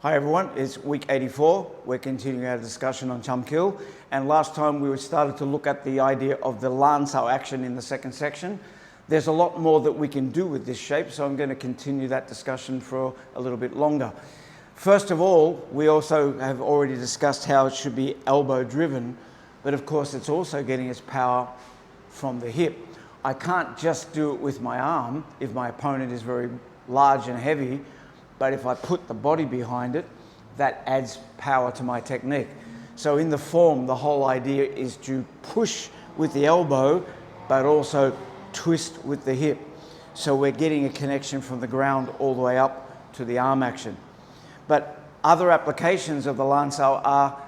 Hi everyone, it's week 84. We're continuing our discussion on Cham Kiu, and last time we started to look at the idea of the Lan Sau action in the second section. There's a lot more that we can do with this shape, so I'm going to continue that discussion for a little bit longer. First of all, we also have already discussed how it should be elbow driven, but of course it's also getting its power from the hip. I can't just do it with my arm if my opponent is very large and heavy, but if I put the body behind it, that adds power to my technique. So in the form, the whole idea is to push with the elbow, but also twist with the hip. So we're getting a connection from the ground all the way up to the arm action. But other applications of the Lan Sau are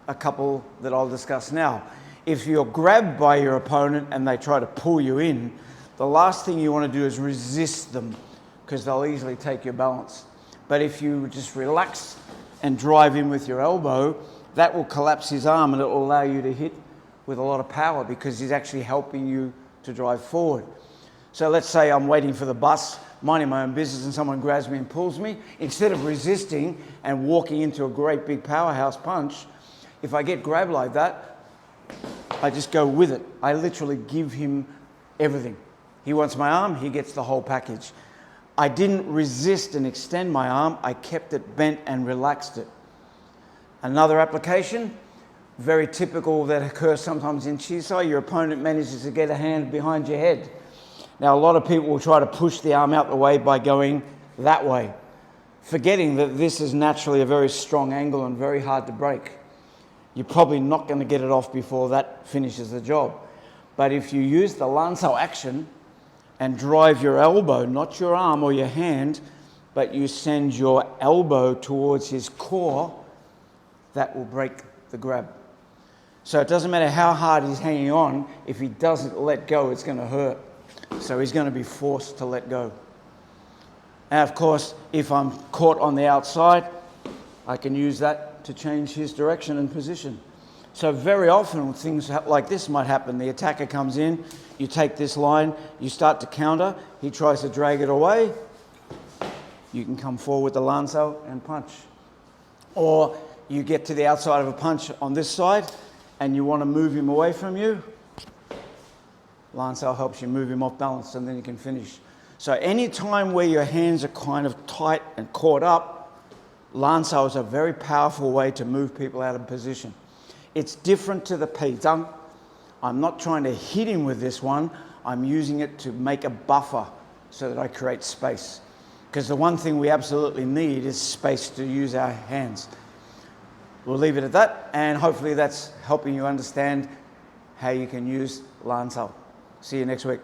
a couple that I'll discuss now. If you're grabbed by your opponent and they try to pull you in, the last thing you want to do is resist them, because they'll easily take your balance. But if you just relax and drive in with your elbow, that will collapse his arm and it will allow you to hit with a lot of power because he's actually helping you to drive forward. So let's say I'm waiting for the bus, minding my own business, and someone grabs me and pulls me. Instead of resisting and walking into a great big powerhouse punch, if I get grabbed like that, I just go with it. I literally give him everything. He wants my arm, he gets the whole package. I didn't resist and extend my arm, I kept it bent and relaxed it. Another application, very typical that occurs sometimes in Chisai, your opponent manages to get a hand behind your head. Now a lot of people will try to push the arm out the way by going that way, forgetting that this is naturally a very strong angle and very hard to break. You're probably not going to get it off before that finishes the job. But if you use the Lan Sau action and drive your elbow, not your arm or your hand, but you send your elbow towards his core, that will break the grab. So it doesn't matter how hard he's hanging on, if he doesn't let go, it's going to hurt. So he's going to be forced to let go. And of course, if I'm caught on the outside, I can use that to change his direction and position. So very often things like this might happen. The attacker comes in, you take this line, you start to counter, he tries to drag it away, you can come forward with the Lan Sau and punch. Or you get to the outside of a punch on this side and you want to move him away from you, Lan Sau helps you move him off balance and then you can finish. So any time where your hands are kind of tight and caught up, Lan Sau is a very powerful way to move people out of position. It's different to the Pt.10. I'm not trying to hit him with this one. I'm using it to make a buffer so that I create space. Because the one thing we absolutely need is space to use our hands. We'll leave it at that, and hopefully that's helping you understand how you can use Lan Sau. See you next week.